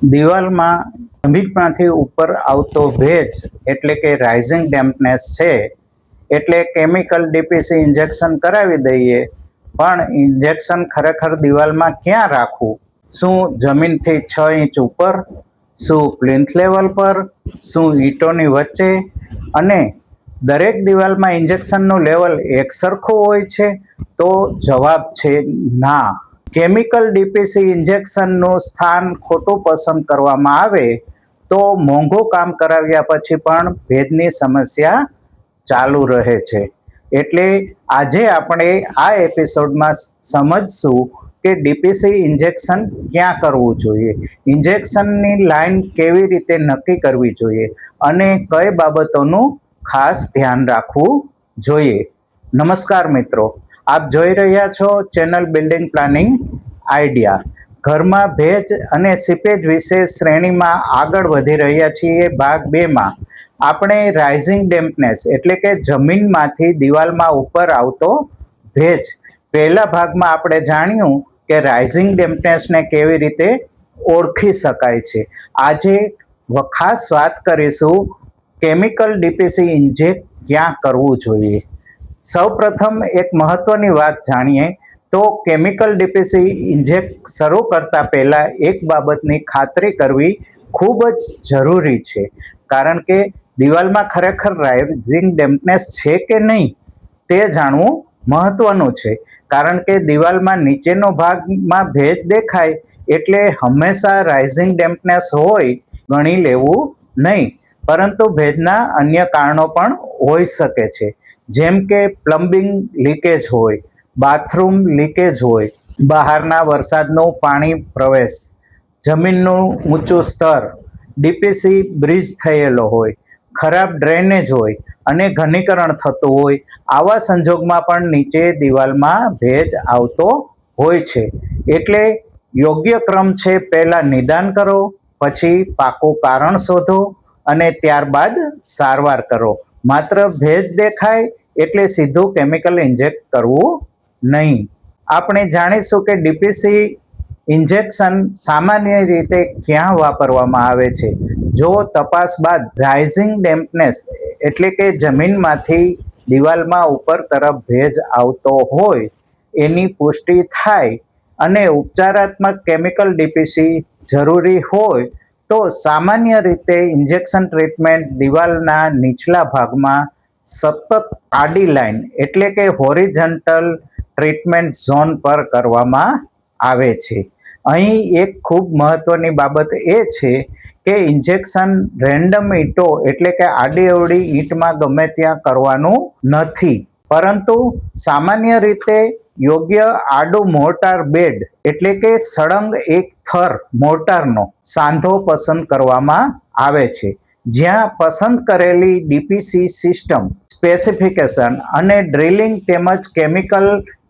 દિવાલમાં જમીનમાંથી ઉપર આવતો ભેજ એટલે કે રાઇઝિંગ ડેમ્પનેસ છે, એટલે કેમિકલ ડીપીસી ઇન્જેક્શન કરાવી દઈએ. પણ ઇન્જેક્શન ખરેખર દિવાલમાં ક્યાં રાખવું? શું જમીનથી 6 ઇંચ ઉપર? શું પ્લિન્થ લેવલ પર? શું ઈંટોની વચ્ચે? અને દરેક દિવાલમાં ઇન્જેક્શનનું લેવલ એકસરખું હોય છે? તો જવાબ છે ના. કેમિકલ ડીપીસી ઇન્જેક્શનનું સ્થાન ખોટું પસંદ કરવામાં આવે તો મોંઘું કામ કરાવ્યા પછી પણ ભેજની સમસ્યા ચાલુ રહે છે. એટલે આજે આપણે આ એપિસોડમાં સમજશું કે ડીપીસી ઇન્જેક્શન ક્યાં કરવું જોઈએ, ઇન્જેક્શનની લાઈન કેવી રીતે નક્કી કરવી જોઈએ અને કઈ બાબતોનું ખાસ ધ્યાન રાખવું જોઈએ. નમસ્કાર મિત્રો, આપ જોઈ રહ્યા છો ચેનલ બિલ્ડિંગ પ્લાનિંગ આઈડિયા. ઘરમાં ભેજ અને સીપેજ વિશે શ્રેણીમાં આગળ વધી રહ્યા છીએ. ભાગ 2માં આપણે રાઇઝિંગ ડેમ્પનેસ એટલે કે જમીનમાંથી દિવાલમાં ઉપર આવતો ભેજ, પહેલા ભાગમાં આપણે જાણ્યું કે રાઇઝિંગ ડેમ્પનેસને કેવી રીતે ઓળખી શકાય છે. આજે ખાસ વાત કરીશું કેમિકલ ડીપીસી ઇન્જેક્ટ ક્યાં કરવું જોઈએ. સૌપ્રથમ એક મહત્વની વાત જાણીએ તો કેમિકલ ડીપીસી ઇન્જેક્ટ શરૂ કરતા પહેલા એક બાબતની ખાતરી કરવી ખૂબ જ જરૂરી છે, કારણ કે દિવાલમાં ખરેખર રાઇઝિંગ ડેમ્પનેસ છે કે નહીં તે જાણવું મહત્વનું છે. કારણ કે દિવાલમાં નીચેનો ભાગમાં ભેજ દેખાય એટલે હંમેશા રાઇઝિંગ ડેમ્પનેસ હોય ગણી લેવું નહીં, પરંતુ ભેજના અન્ય કારણો પણ હોઈ શકે છે, જેમ કે પ્લમ્બિંગ લીકેજ હોય, બાથરૂમ લીકેજ હોય, બહારના વરસાદનું પાણી પ્રવેશ, જમીનનું ઊંચું સ્તર, ડીપીસી બ્રિજ થયેલો હોય, ખરાબ ડ્રેનેજ હોય અને ઘનીકરણ થતું હોય. આવા સંજોગમાં પણ નીચે દિવાલમાં ભેજ આવતો હોય છે. એટલે યોગ્ય ક્રમ છે, પહેલા નિદાન કરો, પછી પાકું કારણ શોધો અને ત્યારબાદ સારવાર કરો. માત્ર ભેજ દેખાય એટલે સીધું કેમિકલ ઇન્જેક્ટ કરવું નહીં. આપણે જાણીશું કે ડીપીસી ઇન્જેક્શન સામાન્ય રીતે ક્યાં વાપરવામાં આવે છે. જો તપાસ બાદ રાઇઝિંગ ડેમ્પનેસ એટલે કે જમીનમાંથી દિવાલમાં ઉપર તરફ ભેજ આવતો હોય એની પુષ્ટિ થાય અને ઉપચારાત્મક કેમિકલ ડીપીસી જરૂરી હોય તો સામાન્ય રીતે ઇન્જેક્શન ટ્રીટમેન્ટ દિવાલના નીચલા ભાગમાં સતત આડી લાઈન એટલે કે હોરિઝોન્ટલ ટ્રીટમેન્ટ ઝોન પર કરવામાં આવે છે. અહીં એક ખૂબ મહત્વની બાબત એ છે કે ઇન્જેક્શન રેન્ડમ ઈંટો એટલે કે આડી અવળી ઈંટમાં ગમે ત્યાં કરવાનું નથી, પરંતુ સામાન્ય રીતે યોગ્ય આડું મોર્ટાર બેડ એટલે કે સળંગ એક થર મોર્ટારનો સાંધો પસંદ કરવામાં આવે છે, જ્યાં પસંદ કરેલી ડીપીસી સિસ્ટમ સ્પેસિફિકેશન અને ડ્રિલિંગ તેમજ કેમિકલ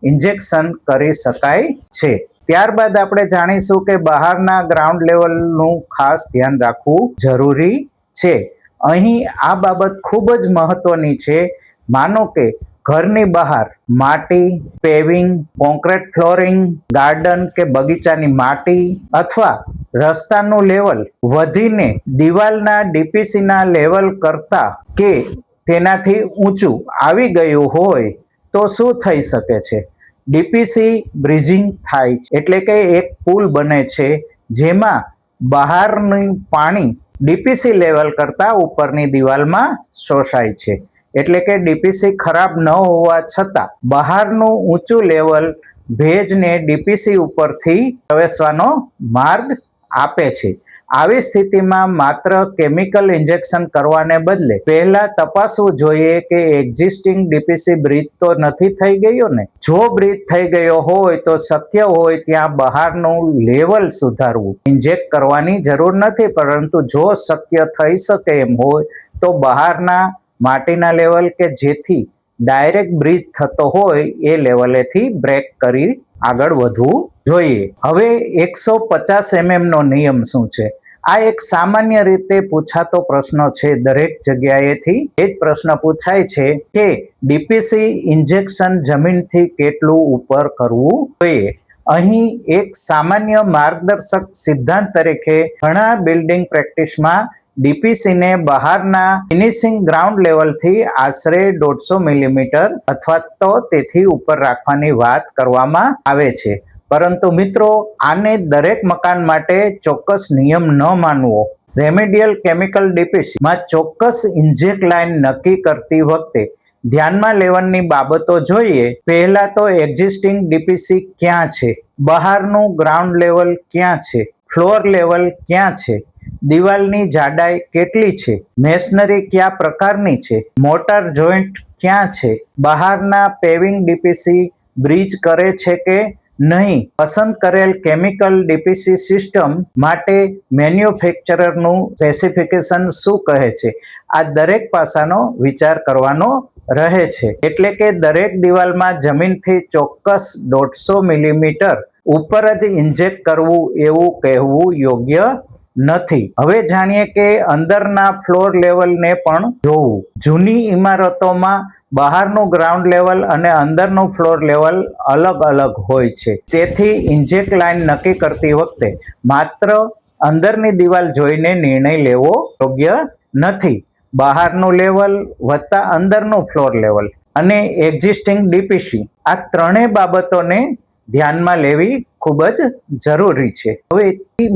ઇન્જેક્શન કરી શકાય છે. ત્યારબાદ આપણે જાણીશું કે બહારના ગ્રાઉન્ડ લેવલનું ખાસ ધ્યાન રાખવું જરૂરી છે. અહીં આ બાબત ખૂબ જ મહત્વની છે. માનો કે ઘરની બહાર માટી, પેવિંગ, કોન્ક્રીટ ફ્લોરિંગ, ગાર્ડન કે બગીચાની માટી અથવા રસ્તાનું લેવલ વધીને દિવાલના ડીપીસીના લેવલ કરતા કે તેનાથી ઊંચું આવી ગયું હોય તો શું થઈ શકે છે? ડીપીસી બ્રિજિંગ થાય છે, એટલે કે એક પુલ બને છે જેમાં બહારનું પાણી ડીપીસી લેવલ કરતા ઉપરની દિવાલમાં શોષાય છે. એટલે કે ડીપીસી ખરાબ ન હોવા છતાં બહારનું ઊંચું લેવલ ભેજને ડીપીસી ઉપરથી પ્રવેશવાનો માર્ગ આપે છે. આવી સ્થિતિમાં માત્ર કેમિકલ ઇન્જેક્શન કરવાને બદલે પહેલા તપાસવું જોઈએ કે એક્ઝિસ્ટિંગ ડીપીસી બ્રિજ તો નથી થઈ ગયો ને. જો બ્રિજ થઈ ગયો હોય તો શક્ય હોય ત્યાં બહારનું લેવલ સુધારવું. ઇન્જેક્ટ કરવાની જરૂર નથી, પરંતુ જો શક્ય થઈ શકે એમ હોય તો બહારના માટીના લેવલ કે જેથી ડાયરેક્ટ બ્રિજ થતો હોય એ લેવલેથી બ્રેક કરી આગળ વધવું જોઈએ. હવે 150 mm નો નિયમ શું છે? આ એક સામાન્ય રીતે પૂછાતો પ્રશ્ન છે દરેક જગ્યાએથી. એ જ પ્રશ્ન પૂછાય છે કે ડીપીસી ઇન્જેક્શન જમીનથી કેટલું ઉપર કરવું જોઈએ. અહીં એક સામાન્ય માર્ગદર્શક સિદ્ધાંત તરીકે ઘણા બિલ્ડિંગ પ્રેક્ટિસમાં ડીપીસીને બહારના ફિનિશિંગ ગ્રાઉન્ડ લેવલથી આશરે 150 મિલીમીટર અથવા તો તેથી ઉપર રાખવાની વાત કરવામાં આવે છે. પરંતુ મિત્રો, આને દરેક મકાન માટે ચોક્કસ નિયમ ન માનવો. રેમેડિયલ કેમિકલ ડીપીસી માં ચોક્કસ ઇન્જેક્ટ લાઇન નક્કી કરતી વખતે ધ્યાનમાં લેવાની બાબતો જોઈએ. પહેલા તો એક્ઝિસ્ટિંગ ડીપીસી ક્યાં છે, બહારનું ગ્રાઉન્ડ લેવલ ક્યાં છે, ફ્લોર લેવલ ક્યાં છે, દિવાલની જાડાઈ કેટલી છે, મેશનરી કયા પ્રકારની છે, મોર્ટાર જોઈન્ટ ક્યાં છે, બહારના પેવિંગ ડીપીસી બ્રિજ કરે છે કે નહીં, પસંદ કરેલ કેમિકલ ડીપીસી સિસ્ટમ માટે મેન્યુફેક્ચરરનું સ્પેસિફિકેશન શું કહે છે. આ દરેક પાસાનો વિચાર કરવાનો રહે છે. એટલે કે દરેક દિવાલમાં જમીનથી ચોક્કસ 150 મિલીમીટર ઉપર જ ઇન્જેક્ટ કરવું એવું કહેવું યોગ્ય નથી. હવે જાણીએ કે અંદરના ફ્લોર લેવલને પણ જોવું. જૂની ઇમારતોમાં બહારનું ગ્રાઉન્ડ લેવલ અને અંદરનું ફ્લોર લેવલ અલગ અલગ હોય છે. તેથી ઇન્જેક્ટ લાઇન નક્કી કરતી વખતે માત્ર અંદરની દિવાલ જોઈને નિર્ણય લેવો યોગ્ય નથી. બહારનું લેવલ વત્તા અંદરનું ફ્લોર લેવલ અને એક્ઝિસ્ટિંગ ડીપીસી આ ત્રણેય બાબતોને ધ્યાનમાં લેવી ખૂબ જ જરૂરી છે. હવે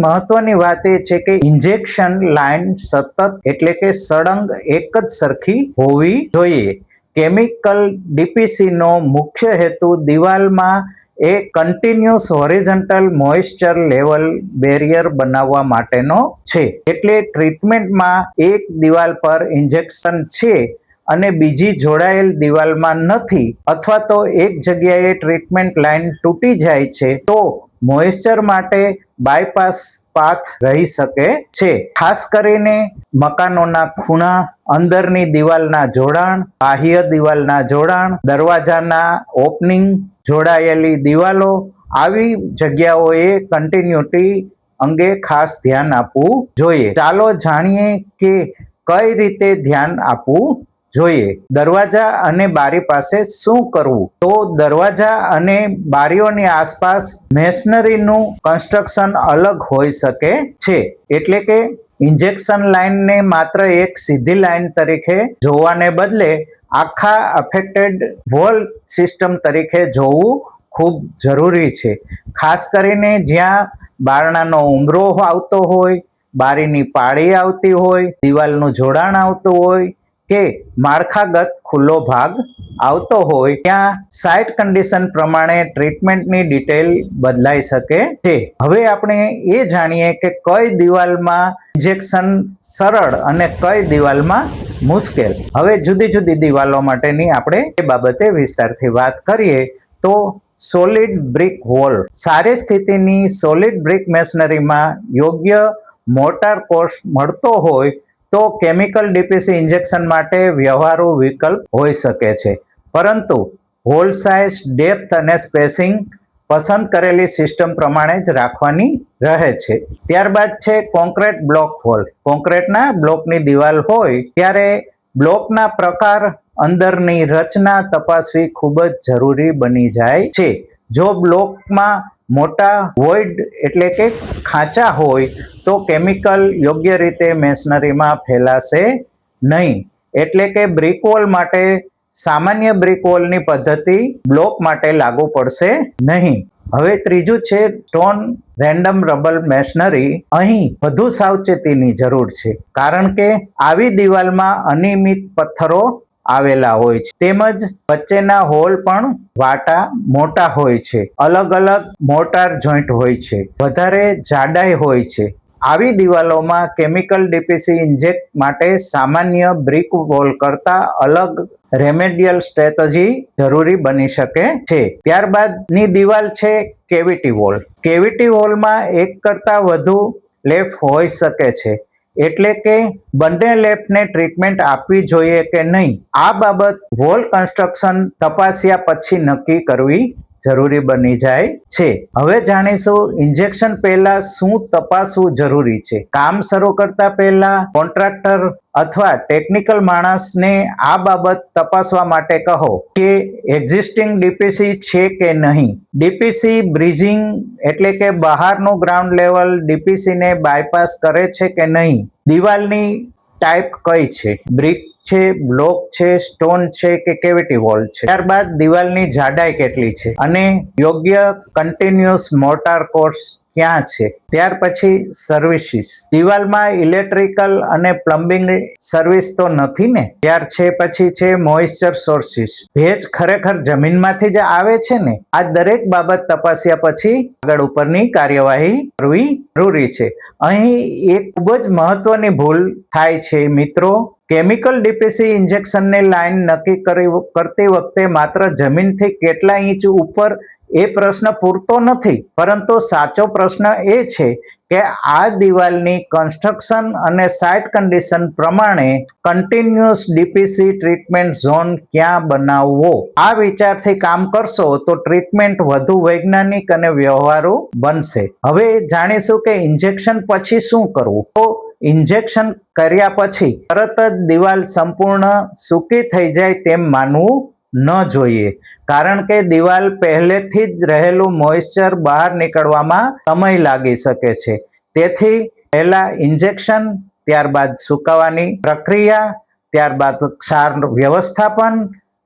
મહત્વની વાત એ છે કે ઇન્જેક્શન લાઇન સતત એટલે કે સળંગ એક જ સરખી હોવી જોઈએ. કેમિકલ ડીપીસીનો મુખ્ય હેતુ દિવાલમાં એ continuous horizontal moisture level barrier બનાવવા માટેનો છે. એટલે ટ્રીટમેન્ટમાં એક દિવાલ પર ઇન્જેક્શન છે અને બીજી જોડાયેલ દિવાલમાં નથી, અથવા તો એક જગ્યાએ ટ્રીટમેન્ટ લાઇન તૂટી જાય છે, તો મોઇસ્ચર માટે બાયપાસ પાથ રહી શકે છે. ખાસ કરીને મકાનોના ખૂણા, અંદરની દિવાલના જોડાણ, બાહ્ય દિવાલના જોડાણ, દરવાજાના ઓપનિંગ, જોડાયેલી દિવાલો, આવી જગ્યાઓએ કન્ટિન્યુટી અંગે ખાસ ધ્યાન આપવું જોઈએ. ચાલો જાણીએ કે કઈ રીતે ધ્યાન આપવું જોઈએ. દરવાજા અને બારી પાસે શું કરવું? તો દરવાજા અને બારીઓની આસપાસ મેશનરીનું કન્સ્ટ્રક્શન અલગ હોઈ શકે છે. એટલે કે ઇન્જેક્શન લાઇનને માત્ર એક સીધી લાઇન તરીકે જોવાને બદલે આખા અફેક્ટેડ વોલ સિસ્ટમ તરીકે જોવું ખૂબ જરૂરી છે. ખાસ કરીને જ્યાં બારણાનો ઉંબરો આવતો હોય, બારીની પાળી આવતી હોય, દિવાલનું જોડાણ આવતું હોય કે માળખાગત ખુલ્લો ભાગ આવતો હોય, ત્યાં સાઇટ કન્ડિશન પ્રમાણે ટ્રીટમેન્ટની ડિટેલ બદલાઈ શકે છે. હવે આપણે એ જાણીએ કે કઈ દિવાલમાં ઇન્જેક્શન સરળ અને કઈ દિવાલમાં મુશ્કેલ. હવે જુદી જુદી દિવાલો માટેની આપણે એ બાબતે વિસ્તારથી વાત કરીએ તો સોલિડ બ્રિક વોલ. સારી સ્થિતિની સોલિડ બ્રિક મેશનરીમાં યોગ્ય મોર્ટાર કોર્સ મળતો હોય તો કેમિકલ ડીપીસી ઇન્જેક્શન માટે વ્યવહારુ વિકલ્પ હોઈ શકે છે. પરંતુ હોલ સાઇઝ, ડેપ્થ અને સ્પેસિંગ પસંદ કરેલી સિસ્ટમ પ્રમાણે જ રાખવાની રહે છે. ત્યારબાદ છે કોન્ક્રીટ બ્લોક વોલ. કોન્ક્રીટના બ્લોકની દિવાલ હોય ત્યારે બ્લોકના પ્રકાર, અંદરની રચના તપાસવી ખૂબ જ જરૂરી બની જાય છે. જો બ્લોકમાં મોટા વોઇડ એટલે કે ખાંચા હોય તો કેમિકલ યોગ્ય રીતે મેશનરીમાં ફેલાશે નહીં. એટલે કે બ્રિક વોલ માટે સામાન્ય બ્રિક વોલની પદ્ધતિ બ્લોક માટે લાગુ પડશે નહીં. હવે ત્રીજું છે સ્ટોન રેન્ડમ રબર મેશનરી. અહીં વધુ સાવચેતીની જરૂર છે, કારણ કે આવી દિવાલમાં અનિયમિત પથ્થરો આવેલા હોય છે, તેમજ વચ્ચેના હોલ પણ વાટા મોટા હોય છે, અલગ અલગ મોર્ટાર જોઈન્ટ હોય છે, વધારે જાડાઈ હોય છે. આવી દિવાલોમાં કેમિકલ ડીપીસી ઇન્જેક્ટ માટે સામાન્ય બ્રિક વોલ કરતા અલગ રેમેડિયલ સ્ટ્રેટેજી જરૂરી બની શકે છે. ત્યારબાદની દિવાલ છે કેવિટી વોલ. કેવિટી વોલમાં એક કરતા વધુ લેફ હોઈ શકે છે. એટલે કે બંને લેફને ટ્રીટમેન્ટ આપવી જોઈએ કે નહીં, આ બાબત વોલ કન્સ્ટ્રક્શન તપાસ્યા પછી નક્કી કરવી જરૂરી બની જાય છે. હવે જાણીશું ઇન્જેક્શન પહેલા શું તપાસવું જરૂરી છે. કામ શરૂ કરતા પહેલા કોન્ટ્રાક્ટર અથવા ટેકનિકલ માણસને આ બાબત તપાસવા માટે કહો કે એક્ઝિસ્ટિંગ ડીપીસી છે કે નહીં. ડીપીસી બ્રિજિંગ એટલે કે બહારનું ગ્રાઉન્ડ લેવલ ડીપીસીને બાયપાસ કરે છે કે નહીં. દિવાલની ટાઈપ કઈ છે, બ્રિક છે, બ્લોક છે, સ્ટોન છે કે કેવિટી વોલ છે. ત્યારબાદ દિવાલની જાડાઈ કેટલી છે અને યોગ્ય કન્ટિન્યુઅસ મોર્ટાર કોર્સ ક્યાં છે. ત્યાર પછી સર્વિસીસ, દિવાલમાં ઇલેક્ટ્રિકલ અને પ્લમ્બિંગ સર્વિસ તો નથી ને. ત્યાર પછી છે મોઇસ્ચર સોર્સિસ, ભેજ ખરેખર જમીનમાંથી જ આવે છે ને. આ દરેક બાબત તપાસ્યા પછી આગળ ઉપરની કાર્યવાહી કરવી જરૂરી છે. અહીં એક ખૂબ જ મહત્વની ભૂલ થાય છે મિત્રો. કેમિકલ ડીપીસી ઇન્જેક્શનની લાઈન નક્કી કરતી વખતે માત્ર જમીનથી કેટલા ઇંચ ઉપર એ પ્રશ્ન પૂરતો નથી, પરંતુ સાચો પ્રશ્ન એ છે કે આ દિવાલની કન્સ્ટ્રક્શન અને સાઇટ કન્ડિશન પ્રમાણે કન્ટિન્યુઅસ ડીપીસી ટ્રીટમેન્ટ ઝોન ક્યાં બનાવવો. આ વિચારથી કામ કરશો તો ટ્રીટમેન્ટ વધુ વૈજ્ઞાનિક અને વ્યવહારુ બનશે. હવે જાણીશું કે ઇન્જેક્શન પછી શું કરવું. તો ઇન્જેક્શન કર્યા પછી તરત જ દિવાલ સંપૂર્ણ સૂકી થઈ જાય તેમ માનવું ન જોઈએ, કારણ કે દિવાલ પહેલેથી જ રહેલું મોઇસ્ચર બહાર નીકળવામાં સમય લાગી શકે છે. તેથી પહેલા ઇન્જેક્શન, ત્યારબાદ સુકાવાની પ્રક્રિયા, ત્યારબાદ ક્ષાર વ્યવસ્થાપન,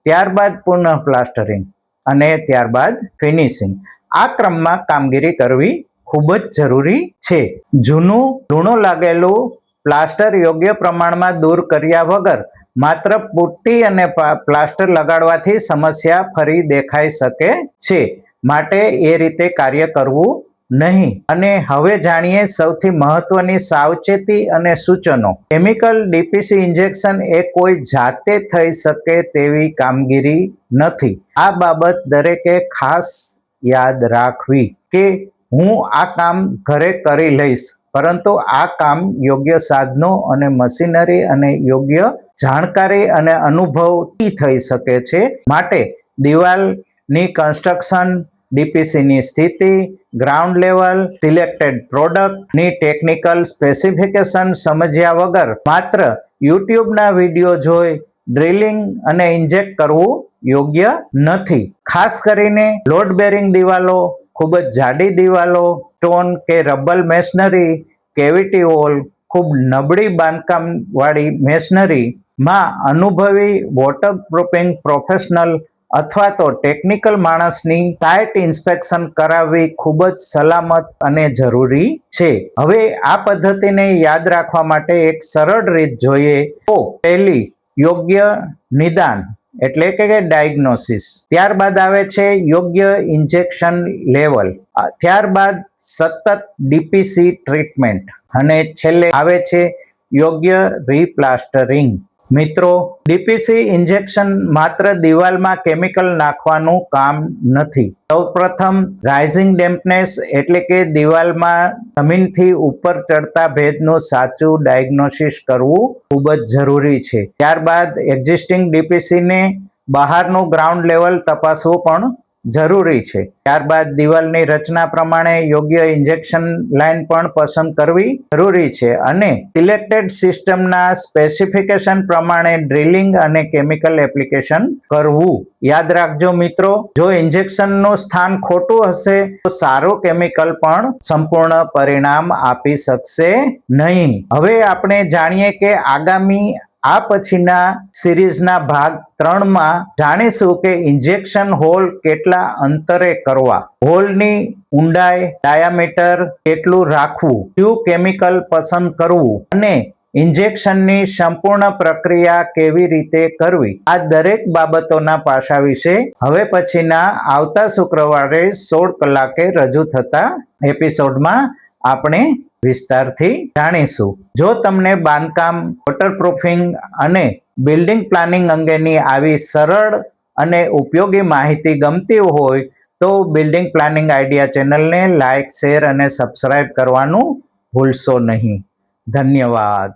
ત્યારબાદ પુનઃ પ્લાસ્ટરિંગ અને ત્યારબાદ ફિનિશિંગ. આ ક્રમમાં કામગીરી કરવી ખૂબ જ જરૂરી છે. જૂનું લાગેલું પ્લાસ્ટર યોગ્ય પ્રમાણમાં દૂર કર્યા વગર માત્ર પુટ્ટી અને પ્લાસ્ટર લગાડવાથી સમસ્યા ફરી દેખાઈ શકે છે, માટે એ રીતે કાર્ય કરવું નહીં. અને હવે જાણીએ સૌથી મહત્વની સાવચેતી અને સૂચનો. કેમિકલ ડીપીસી ઇન્જેક્શન એ કોઈ જાતે થઈ શકે તેવી કામગીરી નથી. આ બાબત દરેકે ખાસ યાદ રાખવી કે હું આ કામ ઘરે કરી લઈશ, પરંતુ આ કામ યોગ્ય સાધનો અને મશીનરી અને યોગ્ય જાણકારી અને અનુભવથી થઈ શકે છે. માટે દિવાલની કન્સ્ટ્રક્શન, ડીપીસીની સ્થિતિ, ગ્રાઉન્ડ લેવલ, સિલેક્ટેડ પ્રોડક્ટની ટેકનિકલ સ્પેસિફિકેશન સમજ્યા વગર માત્ર યુટ્યુબના વિડીયો જોઈ ડ્રિલિંગ અને ઇન્જેક્ટ કરવું યોગ્ય નથી. ખાસ કરીને લોડ બેરિંગ દિવાલો, ખૂબ જ જાડી દિવાલો, સ્ટોન કે રબર મેશનરી, કેવિટી વોલ, ખૂબ નબળી બાંધકામ વાળી મેશનરી માં અનુભવી વોટરપ્રૂફિંગ પ્રોફેશનલ અથવા તો ટેકનિકલ માણસની સાઇટ ઇન્સ્પેક્શન કરાવવી ખૂબ જ સલામત અને જરૂરી છે. હવે આ પદ્ધતિને યાદ રાખવા માટે એક સરળ રીત જોઈએ તો પહેલી, યોગ્ય નિદાન એટલે કે ડાયગ્નોસિસ. ત્યારબાદ આવે છે યોગ્ય ઇન્જેક્શન લેવલ, ત્યારબાદ સતત ડીપીસી ટ્રીટમેન્ટ અને છેલ્લે આવે છે યોગ્ય રીપ્લાસ્ટરિંગ. મિત્રો, ડીપીસી ઇન્જેક્શન માત્ર દિવાલમાં કેમિકલ નાખવાનું કામ નથી. સૌપ્રથમ રાઇઝિંગ ડેમ્પનેસ એટલે કે દિવાલમાં જમીનથી ઉપર ચડતા ભેજનું સાચું ડાયગ્નોસિસ કરવું ખૂબ જ જરૂરી છે. ત્યારબાદ એક્ઝિસ્ટિંગ ડીપીસીને બહારનું ગ્રાઉન્ડ લેવલ તપાસવું પણ જરૂરી છે. ત્યારબાદ દિવાલની રચના પ્રમાણે યોગ્ય ઇન્જેક્શન લાઇન પણ પસંદ કરવી જરૂરી છે અને સિલેક્ટેડ સિસ્ટમના સ્પેસિફિકેશન પ્રમાણે ડ્રિલિંગ અને કેમિકલ એપ્લિકેશન કરવું. યાદ રાખજો મિત્રો, જો ઇન્જેક્શનનું સ્થાન ખોટું હશે તો સારું કેમિકલ પણ સંપૂર્ણ પરિણામ આપી શકશે નહીં. હવે આપણે જાણીએ કે આગામી આ પછીના સિરીઝના ભાગ 3માં જાણીશું કે ઇન્જેક્શન હોલ કેટલા અંતરે કરવા, હોલની ઊંડાઈ, ડાયામીટર કેટલું રાખવું, કયું કેમિકલ પસંદ કરવું અને ઇન્જેક્શનની સંપૂર્ણ પ્રક્રિયા કેવી રીતે કરવી. આ દરેક બાબતોના પાસા વિશે હવે પછીના આવતા શુક્રવારે 16 કલાકે રજૂ થતા એપિસોડમાં આપણે વિસ્તારથી જાણીશું. જો તમને બાંધકામ, વોટરપ્રૂફિંગ અને બિલ્ડિંગ પ્લાનિંગ અંગેની આવી સરળ અને ઉપયોગી માહિતી ગમતી હોય તો બિલ્ડિંગ પ્લાનિંગ આઈડિયા ચેનલને લાઇક, શેર અને સબસ્ક્રાઇબ કરવાનું ભૂલશો નહીં. ધન્યવાદ.